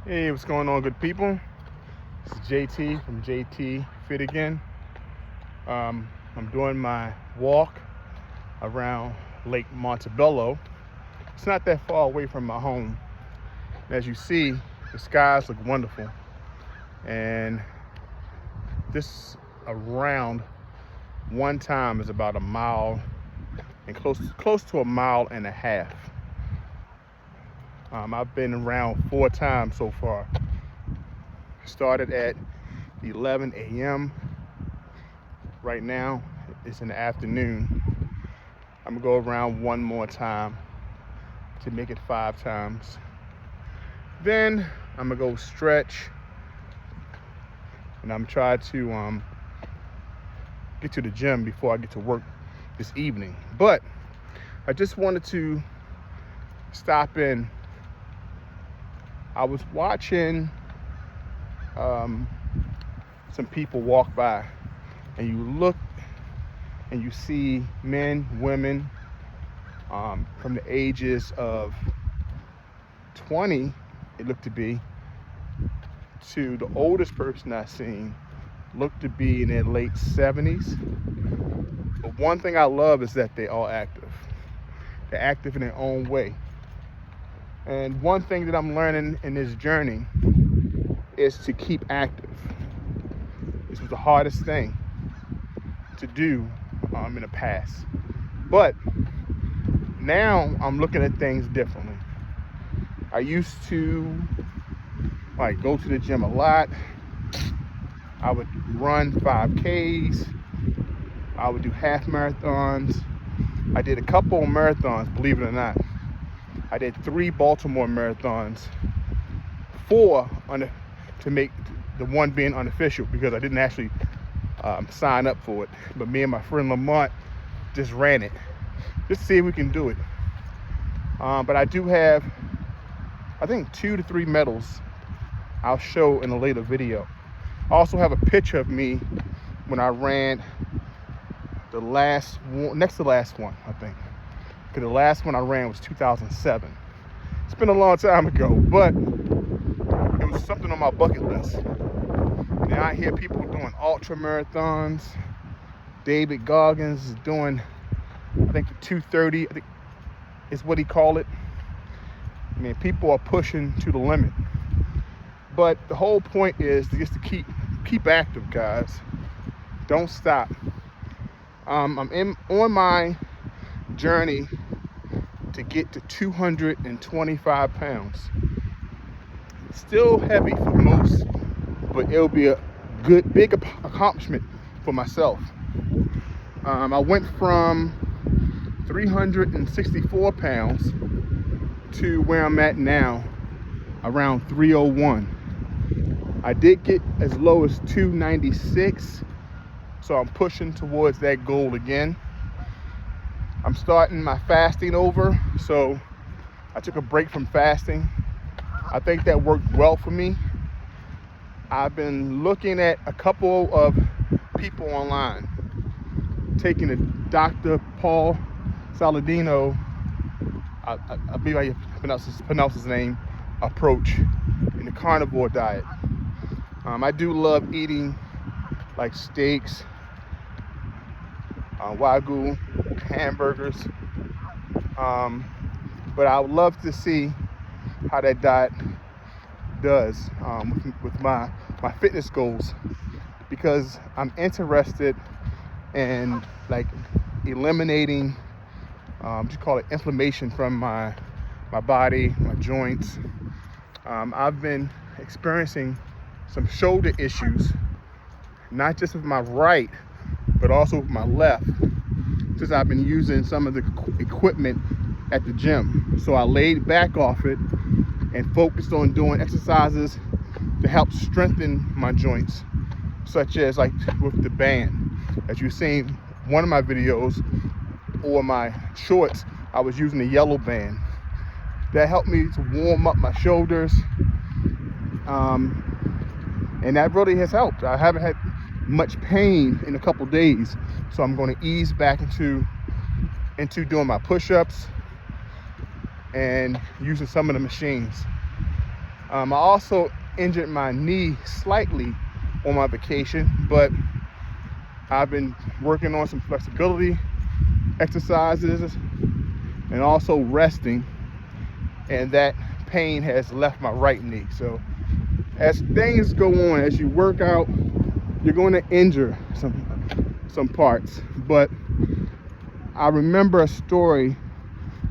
Hey, what's going on, good people? This is JT from JT Fit Again. I'm doing my walk around Lake Montebello. It's not that far away from my home. As you see, the skies look wonderful. And this around one time is about a mile and close to a mile and a half. I've been around 4 times so far. Started at 11 a.m. Right now, it's in the afternoon. I'm gonna go around one more time to make it 5 times. Then I'm gonna go stretch, and I'm trying to get to the gym before I get to work this evening. But I just wanted to stop in. I was watching some people walk by, and you look and you see men, women from the ages of 20, it looked to be, to the oldest person I've seen looked to be in their late 70s. But one thing I love is that they're all active. They're active in their own way. And one thing that I'm learning in this journey is to keep active. This was the hardest thing to do in the past. But now I'm looking at things differently. I used to go to the gym a lot. I would run 5Ks. I would do half marathons. I did a couple of marathons, believe it or not. I did 3 Baltimore marathons, 4 to make the one being unofficial because I didn't actually sign up for it. But me and my friend Lamont just ran it, just to see if we can do it. But I do have, I think, 2 to 3 medals I'll show in a later video. I also have a picture of me when I ran the last one, next to the last one, I think. Because the last one I ran was 2007. It's been a long time ago, but it was something on my bucket list. Now I hear people doing ultra marathons. David Goggins is doing, I think, the 230, I think is what he called it. I mean, people are pushing to the limit. But the whole point is just to keep active, guys. Don't stop. I'm on my journey to get to 225 pounds. Still heavy for most, but it'll be a good big accomplishment for myself. I went from 364 pounds to where I'm at now, around 301. I did get as low as 296, so I'm pushing towards that goal again. I'm starting my fasting over, so I took a break from fasting. I think that worked well for me. I've been looking at a couple of people online, taking the Dr. Paul Saladino, I believe I pronounce his name, approach in the carnivore diet. I do love eating like steaks, wagyu, hamburgers, but I would love to see how that diet does with my fitness goals, because I'm interested in eliminating just call it inflammation from my body, my joints. I've been experiencing some shoulder issues, not just with my right, but also with my left, since I've been using some of the equipment at the gym. So I laid back off it and focused on doing exercises to help strengthen my joints, such as with the band. As you've seen one of my videos or my shorts, I was using the yellow band. That helped me to warm up my shoulders, and that really has helped. I haven't had much pain in a couple days, so I'm going to ease back into doing my push-ups and using some of the machines. I also injured my knee slightly on my vacation, but I've been working on some flexibility exercises and also resting, and that pain has left my right knee. So as things go on, as you work out, you're going to injure some parts. But I remember a story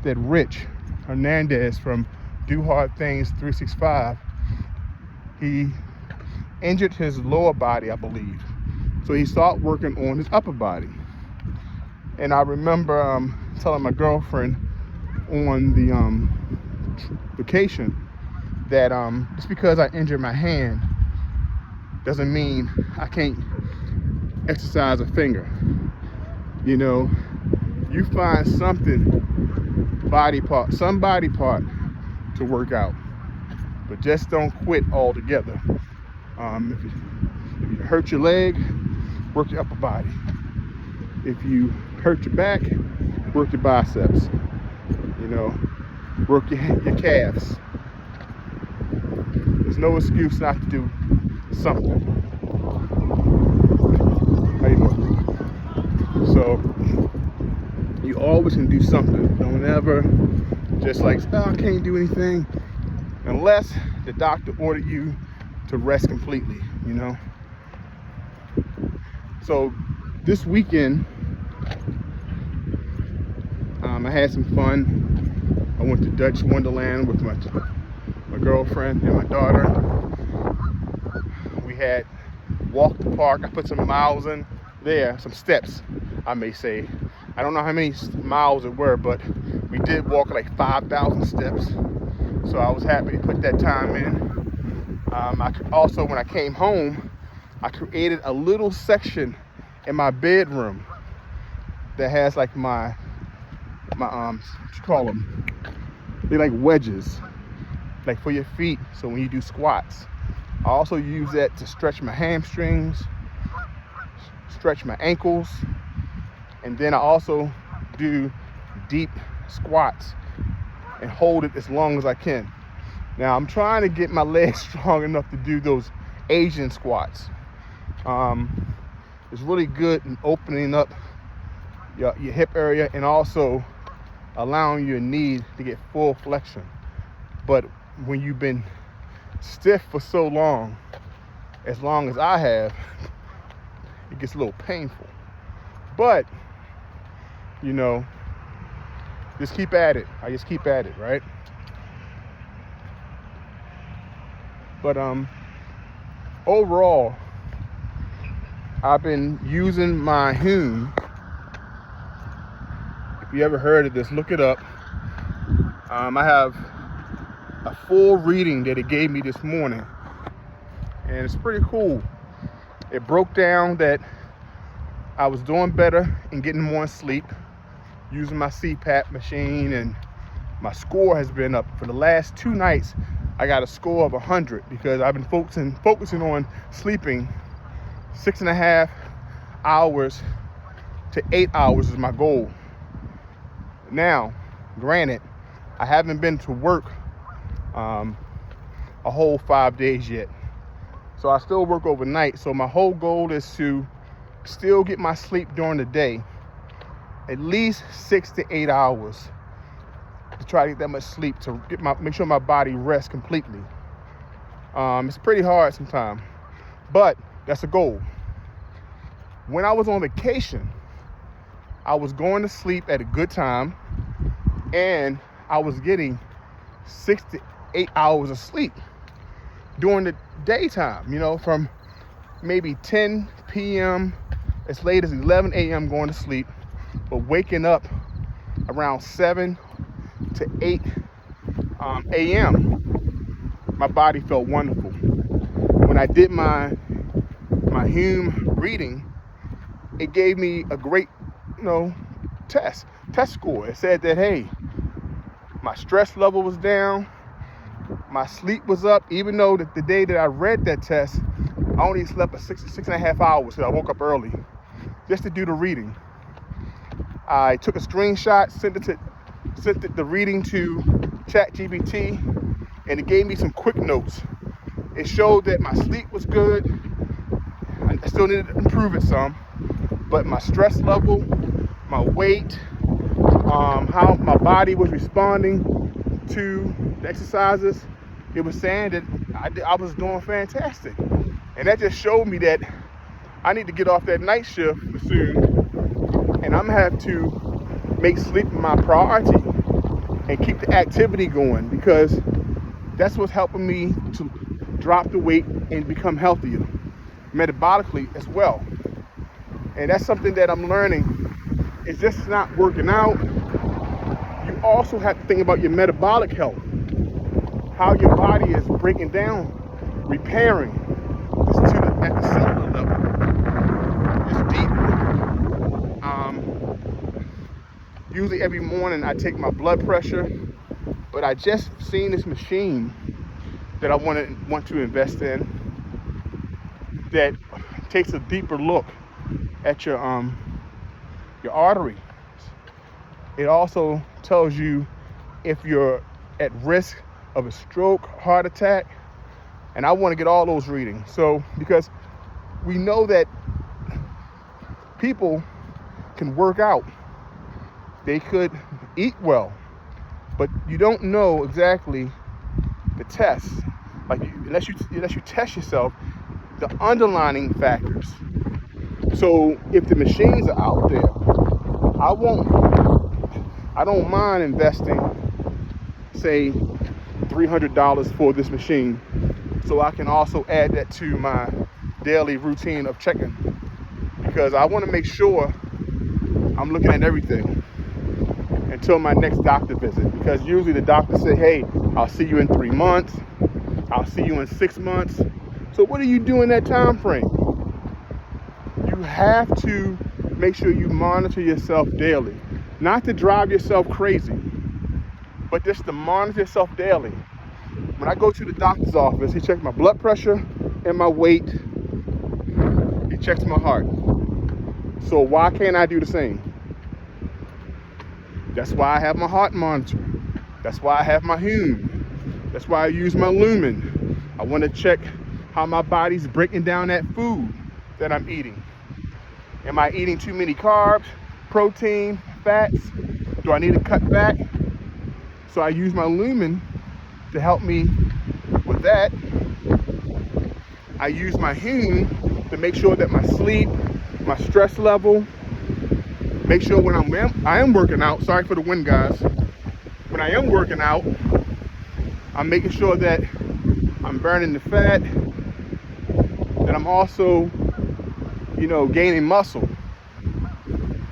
that Rich Hernandez from Do Hard Things 365, he injured his lower body, I believe. So he started working on his upper body. And I remember telling my girlfriend on the vacation that just because I injured my hand doesn't mean I can't exercise a finger. You know, you find some body part to work out, but just don't quit altogether. If you hurt your leg, work your upper body. If you hurt your back, work your biceps. You know, work your calves. There's no excuse not to do something. How you doing? So you always can do something. Don't ever just like, oh, I can't do anything, unless the doctor ordered you to rest completely, you know. So this weekend, I had some fun. I went to Dutch Wonderland with my girlfriend and my daughter. We had walked the park. I put some miles in there, some steps, I may say. I don't know how many miles it were, but we did walk like 5,000 steps. So I was happy to put that time in. I also, when I came home, I created a little section in my bedroom that has like my what you call them? They're like wedges, like for your feet. So when you do squats, I also use that to stretch my hamstrings, stretch my ankles, and then I also do deep squats and hold it as long as I can. Now I'm trying to get my legs strong enough to do those Asian squats. It's really good in opening up your hip area and also allowing your knee to get full flexion. But when you've been stiff for so long as I have, it gets a little painful. But, you know, just keep at it. I just keep at it, right? But overall, I've been using my Hume. If you ever heard of this, look it up. I have a full reading that it gave me this morning, and it's pretty cool. It broke down that I was doing better and getting more sleep using my CPAP machine, and my score has been up. For the last 2 nights, I got a score of 100 because I've been focusing on sleeping 6.5 hours to 8 hours is my goal. Now, granted, I haven't been to work a whole 5 days yet. So I still work overnight. So my whole goal is to still get my sleep during the day, at least 6 to 8 hours, to try to get that much sleep to make sure my body rests completely. It's pretty hard sometimes, but that's a goal. When I was on vacation, I was going to sleep at a good time, and I was getting 6 to 8 hours of sleep during the daytime, you know, from maybe 10 p.m. as late as 11 a.m. going to sleep, but waking up around 7 to 8 a.m. My body felt wonderful. When I did my Hume reading, it gave me a great, test score. It said that, hey, my stress level was down, my sleep was up, even though the day that I read that test, I only slept for 6.5 hours, so I woke up early just to do the reading. I took a screenshot, sent the reading to ChatGPT, and it gave me some quick notes. It showed that my sleep was good. I still needed to improve it some, but my stress level, my weight, how my body was responding to the exercises, it was saying that I was doing fantastic. And that just showed me that I need to get off that night shift soon, and I'm gonna have to make sleep my priority and keep the activity going, because that's what's helping me to drop the weight and become healthier metabolically as well. And that's something that I'm learning. It's just not working out. You also have to think about your metabolic health, how your body is breaking down, repairing this at the cellular level. It's deep. Usually every morning I take my blood pressure, but I just seen this machine that I want to invest in that takes a deeper look at your arteries. It also tells you if you're at risk of a stroke, heart attack, and I want to get all those readings. So, because we know that people can work out, they could eat well, but you don't know exactly the tests. Like, unless you test yourself, the underlying factors. So if the machines are out there, I don't mind investing, say, $300 for this machine, so I can also add that to my daily routine of checking, because I want to make sure I'm looking at everything until my next doctor visit, because usually the doctor say, hey, I'll see you in 3 months, I'll see you in 6 months. So what do you do in that time frame? You have to make sure you monitor yourself daily, not to drive yourself crazy, but just to monitor yourself daily. When I go to the doctor's office, he checks my blood pressure and my weight. He checks my heart. So why can't I do the same? That's why I have my heart monitor. That's why I have my Hume. That's why I use my Lumen. I want to check how my body's breaking down that food that I'm eating. Am I eating too many carbs, protein, fats? Do I need to cut back? So I use my Lumen to help me with that. I use my Hume to make sure that my sleep, my stress level, make sure when I am working out, sorry for the wind guys, when I am working out, I'm making sure that I'm burning the fat, that I'm also, gaining muscle.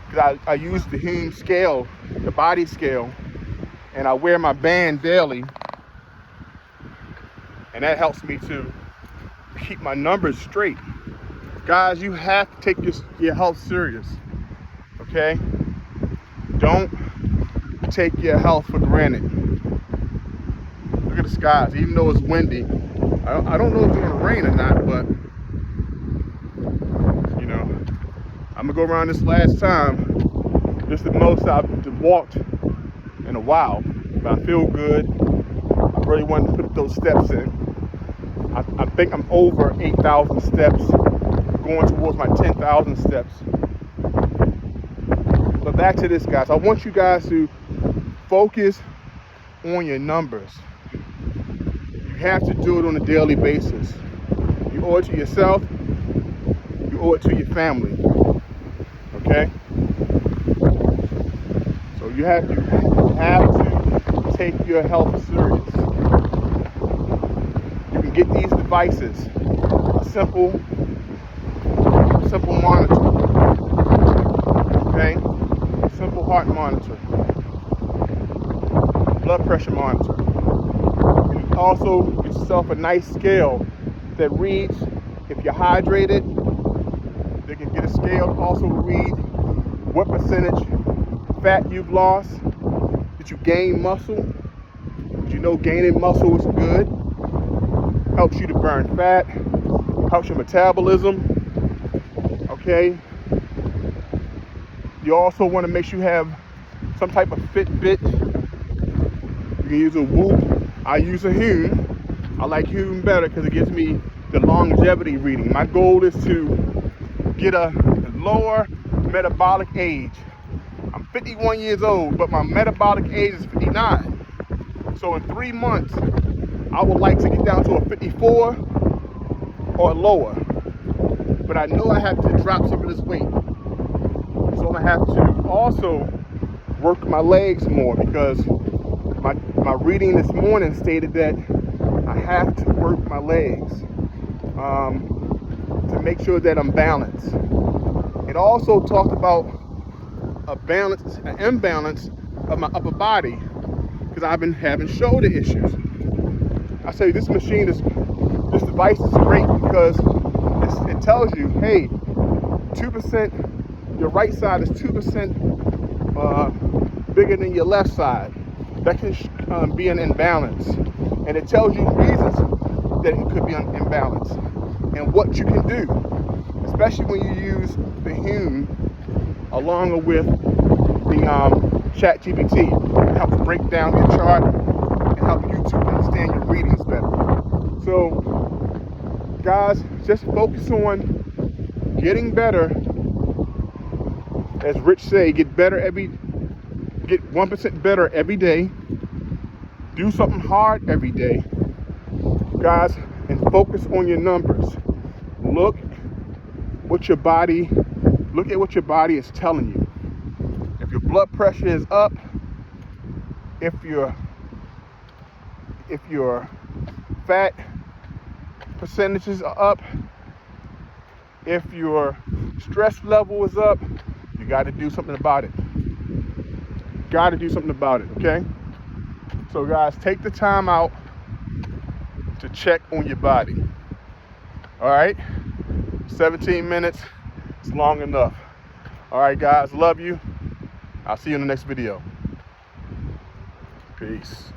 Because I use the Hume scale, the body scale, and I wear my band daily, and that helps me to keep my numbers straight. Guys, you have to take your health serious, okay? Don't take your health for granted. Look at the skies, even though it's windy. I don't know if it's gonna rain or not, but I'm gonna go around this last time. This is the most I've walked in a while, but I feel good. I really want to put those steps in. I think I'm over 8,000 steps, going towards my 10,000 steps. But back to this, guys. I want you guys to focus on your numbers. You have to do it on a daily basis. You owe it to yourself. You owe it to your family. Okay? So you have to take your health serious. You can get these devices, a simple monitor. Okay? Simple heart monitor, blood pressure monitor. And also get yourself a nice scale that reads if you're hydrated. They can get a scale to also read what percentage fat you've lost. Did you gain muscle? Did you know gaining muscle is good? Helps you to burn fat, helps your metabolism. Okay? You also want to make sure you have some type of Fitbit. You can use a Whoop I use a Hume. I like Hume better because it gives me the longevity reading. My goal is to get a lower metabolic age. I'm 51 years old, but my metabolic age is 59. So in 3 months, I would like to get down to a 54 or lower. But I know I have to drop some of this weight. So I'm gonna have to also work my legs more because my reading this morning stated that I have to work my legs to make sure that I'm balanced. It also talked about an imbalance of my upper body because I've been having shoulder issues. I say this device is great because it tells you, hey, 2%, your right side is 2% bigger than your left side. That can be an imbalance. And it tells you reasons that it could be an imbalance and what you can do, especially when you use the Hume along with the ChatGPT. It helps break down your chart and help you to understand your readings better. So, guys, just focus on getting better. As Rich say, get 1% better every day. Do something hard every day, guys, and focus on your numbers. Look at what your body is telling you. If your blood pressure is up, if your fat percentages are up, if your stress level is up, you got to do something about it. Got to do something about it, okay? So guys, take the time out to check on your body. All right? 17 minutes, it's long enough. All right, guys, love you. I'll see you in the next video. Peace.